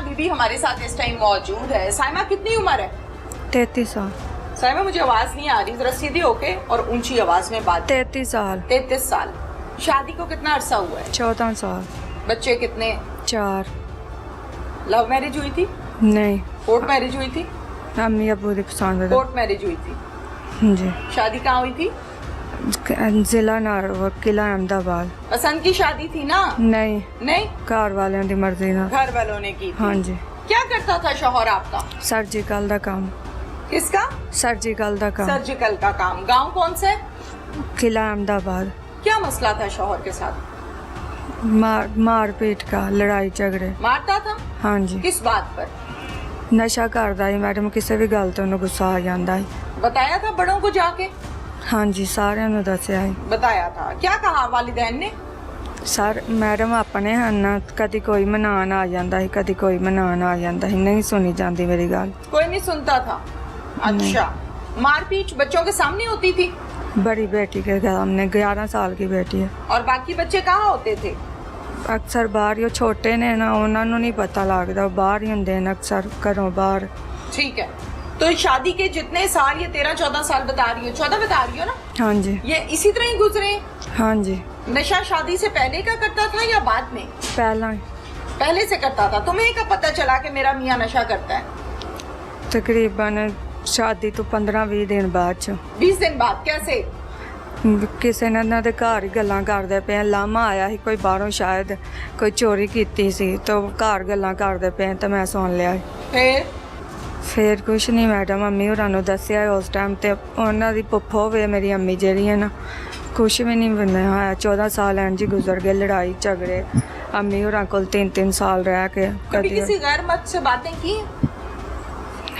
बीबी हमारे साथ इस टाइम मौजूद है। साइमा कितनी उम्र है? 33 साल। साइमा मुझे आवाज नहीं आ रही, जरा सीधी होके और ऊंची आवाज में बात। 33 साल। 33 साल। शादी को कितना अरसा हुआ है? 14 साल। बच्चे कितने? 4। लव मैरिज हुई थी? नहीं, कोर्ट मैरिज हुई थी? अम्मी अबू की पसंद है। कोर्ट मैरिज हुई थी। जी। शादी कहाँ हुई थी? जिला नारवा, किला अहमदाबाद। पसंद की शादी थी ना? नहीं, नहीं, घर वालों की मर्जी ना। घर वालों ने की थी। हाँ जी। क्या करता था शौहर आपका? सर्जिकल का काम। किसका? सर्जिकल का काम। सर्जिकल का काम। गांव कौन सा है? किला अहमदाबाद। क्या मसला था शौहर के साथ? मार पीट का, लड़ाई झगड़े। मारता था? हाँ जी। किस बात पर? नशा करता ही मैडम, किसी भी गल तो उन्हें गुस्सा आ जाता है। बताया था बड़ों को जाके? हाँ जी, सारे नु दसिया है। बताया था। क्या कहा वालिदैन ने? सर मैडम अपने हन कदी कोई मनान आ जाता है, कदी कोई मनान आ जाता है, नहीं सुनी जाती मेरी गल। कोई नहीं सुनता था? अच्छा। मारपीट बच्चों के सामने होती थी? बड़ी बेटी के सामने, 11 साल की बेटी है। और बाकी बच्चे कहाँ होते थे? अक्सर बाहर, यो छोटे ने ना, उन्होंने नहीं पता लगता, बाहर ही होंगे ने अक्सर, घरों बाहर। ठीक है, तो शादी के जितने साल, ये 13-14 साल बता रही हो, 14 बता रही हो ना? हाँ जी। ये इसी तरह ही गुजरे? हाँ जी। नशा शादी से पहले का करता था या बाद में? पहला पहले से करता था। तुम्हें कब पता चला कि मेरा मियाँ नशा करता है? तकरीबन शादी तो 15-20 दिन बाद च। 20 दिन बाद? कैसे? ਕਿਸੇ ਨੇ ਇਹਨਾਂ ਦੇ ਘਰ ਹੀ ਗੱਲਾਂ ਕਰਦੇ ਪਏ, ਲਾਮਾ ਆਇਆ ਸੀ ਕੋਈ ਬਾਹਰੋਂ, ਸ਼ਾਇਦ ਕੋਈ ਚੋਰੀ ਕੀਤੀ ਸੀ, ਤਾਂ ਘਰ ਗੱਲਾਂ ਕਰਦੇ ਪਏ ਤਾਂ ਮੈਂ ਸੁਣ ਲਿਆ। ਫਿਰ ਕੁਛ ਨਹੀਂ ਮੈਡਮ, ਅੰਮੀ ਹੋਰਾਂ ਨੂੰ ਦੱਸਿਆ ਉਸ ਟਾਈਮ ਤੇ ਉਹਨਾਂ ਦੀ ਪੁੱਫੋ ਵੇ ਮੇਰੀ ਅੰਮੀ ਜਿਹੜੀ ਹੈ ਨਾ, ਕੁਛ ਵੀ ਨਹੀਂ ਬਣਿਆ ਹੋਇਆ। 14 ਸਾਲ ਇੰਝ ਹੀ ਗੁਜ਼ਰ ਗਏ, ਲੜਾਈ ਝਗੜੇ। ਅੰਮੀ ਹੋਰਾਂ ਕੋਲ 3-3 ਸਾਲ ਰਹਿ ਕੇ कभी किसी गैर मर्द से बातें की?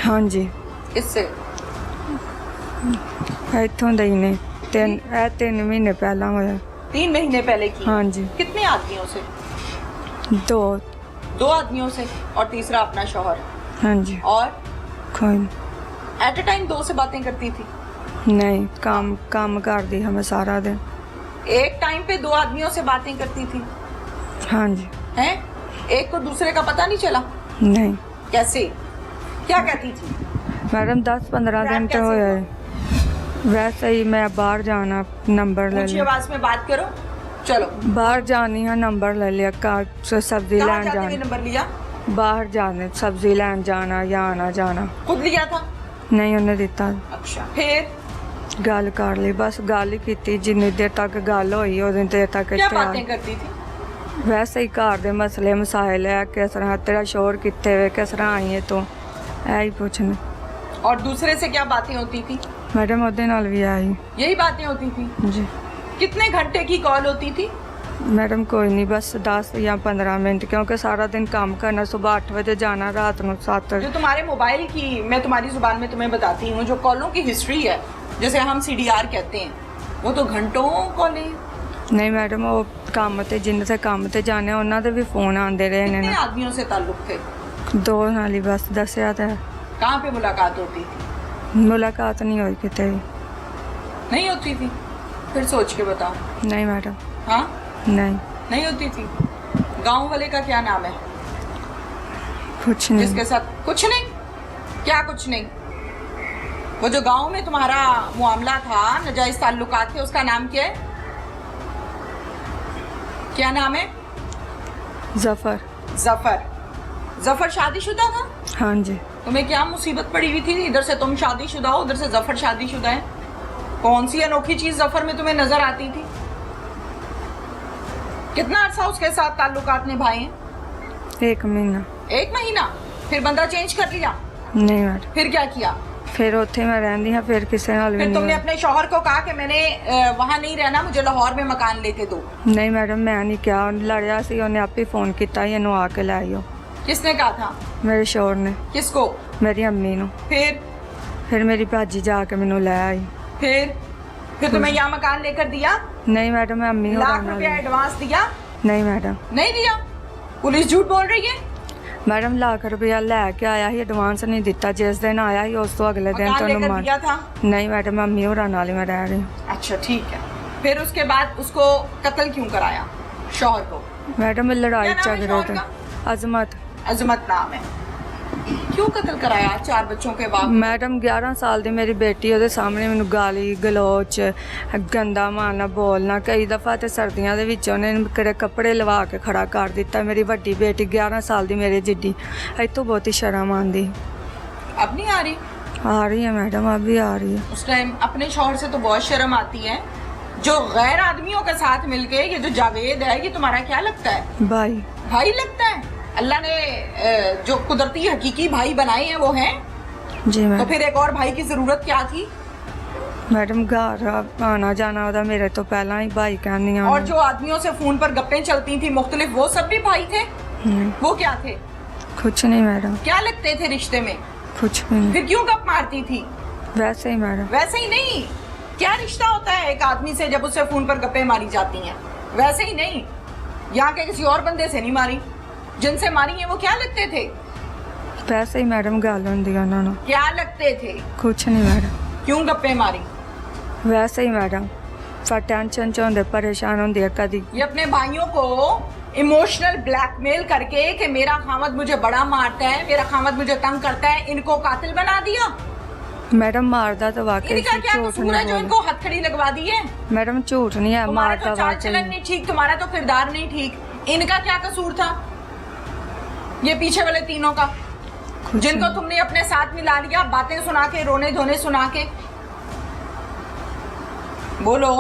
हाँ जी। किससे? ਇੱਥੋਂ ਦੇ ਹੀ ਨੇ। 3 ਮਹੀਨੇ ਪਹਿਲਾਂ ਹੋਇਆ। 3 महीने पहले की? हाँ जी। कितने आदमियों से? 2। 2 आदमियों से और तीसरा अपना शौहर? हाँ जी। और कोई एट अ टाइम 2 से बातें करती थी? नहीं, काम करती हमें सारा दिन। एक टाइम पे 2 आदमियों से बातें करती थी? हाँ जी। हैं? एक को दूसरे का पता नहीं चला? नहीं। कैसे? क्या कहती थी? मैडम 10-15 दिन तो होया है। वैसे ही मैं बाहर जाना, नंबर ले ऊंची लिया। आवाज में बात करो। चलो। बाहर जानी है, नंबर ले लिया, कार से सब्जी कहाँ लैन जाते हुए जाना। नंबर लिया? बाहर जाने, सब्जी लैन जाना या आना जाना। खुद लिया था? नहीं उन्हें दिता। अच्छा। फिर गल कर ली, बस गल ही की, जिन्नी देर तक गल होई उन्नी देर तक क्या इत्थे आ बातें करती थी? वैसे ही घर दे मसले मसाइल है, किस तरह तेरा शोर कितने वे, किस तरह आई है तू, यही पूछने। और दूसरे से क्या बातें होती थी? मैडम ओदे नाल भी आई। यही बातें होती थी? जी। कितने घंटे की कॉल होती थी? मैडम कोई नहीं, बस 10 या 15 मिनट, क्योंकि सारा दिन काम करना, सुबह 8 बजे जाना, रात को 7। जो तुम्हारे मोबाइल की, मैं तुम्हारी जुबान में तुम्हें बताती हूँ, जो कॉलों की हिस्ट्री है, जैसे हम CDR कहते हैं, वो तो घंटों कॉलें। नहीं मैडम, वो काम ते जिन्ने से काम ते जाने उन्होंने दे भी फोन आते रहे कितने ने। आदमियों से ताल्लुक थे? 2 नाल ही बस दसिया था। कहाँ पे मुलाकात होती थी? मुलाकात नहीं हुई किते भी। नहीं होती थी? फिर सोच के बताओ। नहीं मैडम। हाँ? नहीं। नहीं होती थी। गांव वाले का क्या नाम है? कुछ नहीं। जिसके साथ कुछ नहीं? क्या कुछ नहीं? वो जो गांव में तुम्हारा मामला था, नाजायज ताल्लुकात थे, उसका नाम क्या है? क्या नाम है? जफर। जफर। जफर शादीशुदा था? हाँ जी। तुम्हें क्या मुसीबत पड़ी हुई थी? इधर से तुम शादीशुदा हो, उधर से जफर शादीशुदा है। कौन सी अनोखी चीज जफर में तुम्हें नजर आती थी? कितना अरसा उसके साथ ताल्लुकात निभाए हैं? 1 महीना। 1 महीना? फिर बंदा चेंज कर लिया? नहीं मैडम। फिर क्या किया? फिर उत्थे मैं रहंदी हाँ, फिर किसी नाल भी फिर तुमने नहीं। अपने शौहर को कहा कि मैंने वहाँ नहीं रहना, मुझे लाहौर में मकान लेके दो? नहीं मैडम, मैं नहीं क्या, लड़िया सी, उन्हें आप ही फोन किया, इनू आके ले आइयो। किसने कहा था? मेरे शोर ने। किसको? मेरी अम्मी नू। फिर मेरी भाजी जाके मैनू ले आई। फिर तुम्हें यहाँ मकान लेकर दिया? नहीं मैडम, मैं अम्मी होरां लाख नाल। रुपया एडवांस दिया? नहीं मैडम। नहीं दिया? पुलिस झूठ बोल रही है? मैडम लाख रुपया लैके आया ही, एडवांस नहीं दिता, जिस दिन आया ही उस तो अगले दिन मकान तो लेकर दिया था? नहीं मैडम, अम्मी होरां नाल ही मैं रह रही हूँ। अच्छा ठीक है। फिर उसके बाद उसको कत्ल क्यों कराया, शौहर को? मैडम लड़ाई क्या नाम है झगड़े शौहर थे। का? अजमत। अजमत नाम है। क्यों कत्ल कराया 4 बच्चों के बाप? मैडम 11 साल ਦੀ ਮੇਰੀ ਬੇਟੀ ਉਹਦੇ ਸਾਹਮਣੇ ਮੈਨੂੰ ਗਾਲੀ ਗਲੋਚ ਗੰਦਾ ਮਾਰਨਾ ਬੋਲਣਾ ਕਈ ਦਫਾ ਤੇ ਸਰਦੀਆਂ ਦੇ ਵਿੱਚ ਉਹਨੇ ਕਿਹੜੇ ਕੱਪੜੇ ਲਵਾ ਕੇ ਖੜਾ ਕਰ ਦਿੱਤਾ। ਮੇਰੀ ਵੱਡੀ ਬੇਟੀ 11 ਸਾਲ ਦੀ ਮੇਰੇ ਜਿੱਡੀ ਇੱਥੋਂ ਬਹੁਤੀ ਸ਼ਰਮ ਆਉਂਦੀ। अब नहीं आ रही? आ रही है मैडम, अब भी आ रही है। उस टाइम अपने शौहर से तो बहुत शर्म आती है। जो गैर आदमियों के साथ मिलके, ये जो जावेद है ये तुम्हारा क्या लगता है? भाई। भाई लगता है? अल्लाह ने जो कुदरती हकीकी भाई बनाए हैं वो हैं। जी मैडम। तो फिर एक और भाई की जरूरत क्या थी? मैडम घर आना जाना होता मेरे तो पहला ही भाई कहनी। और जो आदमियों से फोन पर गप्पें चलती थी मुख्तलिफ, वो सब भी भाई थे? वो क्या थे? कुछ नहीं मैडम। क्या लगते थे रिश्ते में? कुछ भी नहीं। फिर क्यों गप मारती थी? वैसे ही मैडम। वैसे ही नहीं, क्या रिश्ता होता है एक आदमी से जब उससे फोन पर गप्पे मारी जाती हैं? वैसे ही नहीं, यहाँ के किसी और बंदे से नहीं मारी, जिनसे मारी है वो क्या लगते थे? वैसे ही मैडम गल होंदी उन्हां नूं। क्या लगते थे? कुछ नहीं मैडम। क्यों गप्पे मारी? वैसे ही मैडम, पर टेंशन च होंदे परेशान होंदी है कदी। ये अपने भाइयों को इमोशनल ब्लैकमेल करके कि मेरा खामद मुझे बड़ा मारता है, मेरा खामद मुझे तंग करता है, इनको कातिल बना दिया। मैडम मारदा तो वाकई इनका क्या झूठ कसूर है जो नहीं इनको हथकड़ी लगवा दी है? मैडम झूठ नहीं है, तुम्हारा मारदा तो चाल वाकई। चलन नहीं ठीक, तुम्हारा तो किरदार नहीं ठीक, इनका क्या कसूर था? ये पीछे वाले तीनों का, जिनको तुमने अपने साथ मिला लिया, बातें सुना के, रोने धोने सुना के। बोलो।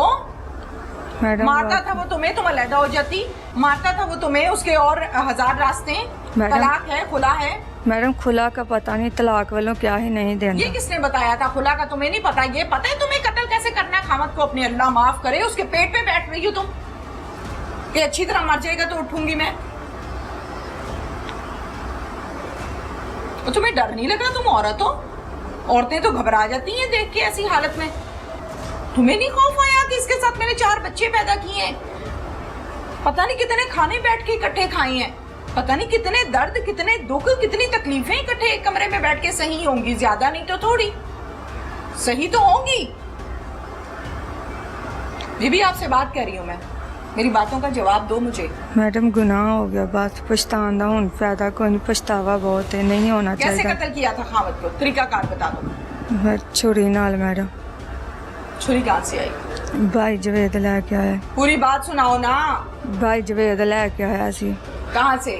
मैडम मारता था वो तुम्हें, तुम अलहदा हो जाती। मारता था वो तुम्हें, उसके और 1000 रास्ते। तलाक है, खुला है। मैडम खुला का पता नहीं, तलाक वालों क्या ही नहीं ये देना। किसने बताया था? खुला का तुम्हें नहीं पता? ये पता है तुम्हें कत्ल कैसे करना है खामद को अपने? अल्लाह माफ करे, उसके पेट पे बैठ रही हो तुम कि अच्छी तरह मर जाएगा तो उठूंगी मैं। तो तुम्हें डर नहीं लगा? तुम औरत हो, औरतें तो घबरा जाती हैं देख के ऐसी हालत में। तुम्हें नहीं खौफ आया कि इसके साथ मैंने 4 बच्चे पैदा किए हैं, पता नहीं कितने खाने बैठ के इकट्ठे खाए हैं, पता नहीं कितने दर्द, कितने दुख, कितनी तकलीफें इकट्ठे एक कमरे में बैठ के सही होंगी, ज्यादा नहीं तो थोड़ी सही तो होंगी। ये भी आपसे बात कर रही हूँ मैं, मेरी बातों का जवाब दो मुझे। मैडम गुनाह हो गया, बस पछतान दा हुन फायदा कोई नहीं, पछतावा बहुत है, नहीं होना कैसे चाहिए। कत्ल किया था खामद को? तरीकाकार बता दो। मैं छुरी नाल मैडम। छुरी कहाँ से आई? भाई जवेद लेके आया। पूरी बात सुनाओ ना। भाई जवेद लेके आया सी कहाँ से?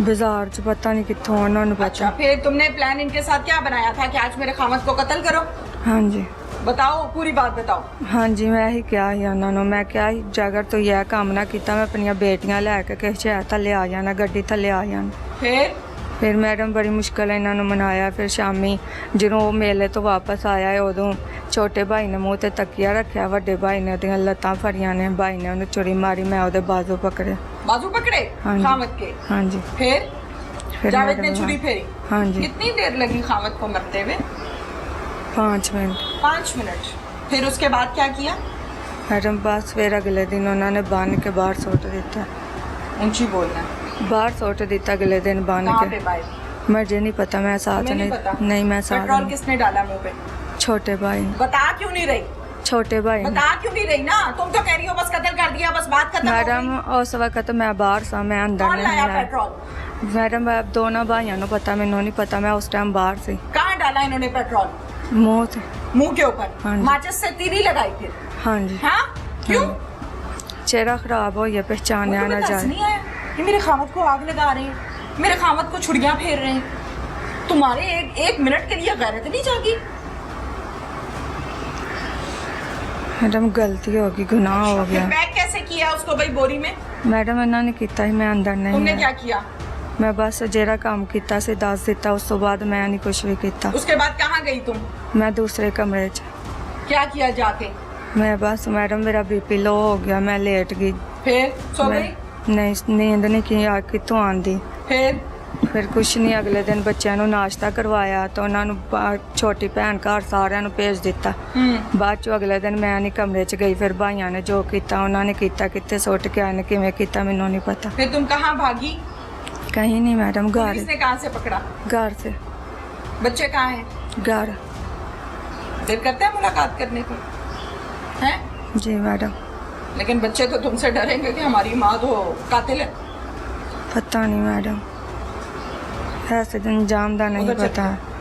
बाजार च, पता नहीं कित्थों, उन्होंने अच्छा, पता। फिर तुमने प्लान इनके साथ क्या बनाया था कि आज मेरे खामद को कत्ल करो? हाँ जी। बताओ, पूरी बात बताओ। हाँ जी, मैं ही क्या ही उन्होंने, मैं क्या ही जगर तो यह काम ना किया, मैं अपनी बेटियां लैके किसी शहर थले आ जाना, गड्डी थले आ जाना। फिर मैडम बड़ी मुश्किल इन्होंने मनाया। फिर शामी जो मेले तो वापस आया है उदों छोटे भाई ने मुँह ते तकिया रखा, वड्डे भाई ने ओदियां लत्तां फड़ियां ने, भाई ने उन्हें चुरी मारी, मैं ओदे बाजू पकड़े। बाजू पकड़े? हाँ जी। खामद के? हाँ जी। फिर जावेद ने छुरी फेरी? हाँ जी। कितनी देर लगी खामद को मरते हुए? 5 मिनट। 5 मिनट। फिर उसके बाद क्या किया? मैडम बस फिर अगले दिन उन्होंने बांध के बाहर सुट दिता। ऊंची बोलना। बाहर सुट दिता अगले दिन बांध कहाँ के। पे भाई? मुझे नहीं पता, मैं साथ तुम्हें नहीं पता? नहीं, मैं साथ पेट्रोल नहीं। किसने डाला मुंह पे? छोटे भाई। बता क्यों नहीं रही? छोटे भाई। बता क्यों नहीं रही ना? तुम तो कह रही हो बस कत्ल कर दिया, बस बात खत्म हो मैडम गई। उस वक्त मैं बाहर सा, मैं अंदर कौन नहीं लाया आया। पेट्रोल? मैडम दोनों भाइयों को पता, मैनू नहीं पता, मैं उस टाइम बाहर से। कहाँ डाला इन्होंने पेट्रोल? मुंह से। मुंह के ऊपर? हाँ जी। माचिस से तीरी लगाई फिर? हाँ जी। हाँ? क्यों? चेहरा खराब हो या पहचाने वो ना तुम्हें तरस जाए। नहीं आया कि मेरे खामद को आग लगा रहे हैं, मेरे खामद को छुड़ियां फेर रहे हैं? तुम्हारे एक मिनट के लिए गैरत नहीं जागी? मैडम गलती होगी, गुनाह हो गया। पैक कैसे किया उसको भाई बोरी में? मैडम इन्होंने किया ही, मैं अंदर नहीं तुमने आया। क्या किया? मैं बस जेरा काम किया से दस दिता, उस तो बाद मैं नहीं कुछ भी किया। उसके बाद कहाँ गई तुम? मैं दूसरे कमरे च। क्या किया जाके? मैं बस मैडम मेरा बीपी लो हो गया, मैं लेट गई। फिर सो गई? नहीं, नींद नहीं की, आ कितों आंदी। फिर कुछ नहीं, अगले दिन बच्चों को नाश्ता करवाया तो उन्होंने छोटी भैन घर सारिਆਂ ਨੂੰ भेज दिता। बाद चो अगले दिन मैं नहीं कमरे च गई, फिर भाइयों ने जो किया उन्होंने किया, कितने सुट के आए किमें किया मैनू नहीं पता। फिर तुम कहाँ भागी? कहीं नहीं मैडम, घर। किसने कहाँ से पकड़ा? घर से। बच्चे कहाँ हैं? घर। दिल करता है मुलाकात करने को? हैं? जी मैडम। लेकिन बच्चे तो तुमसे डरेंगे कि हमारी माँ तो कातिल है। पता नहीं मैडम। ऐसे अंजाम का नहीं उधर चल। पता।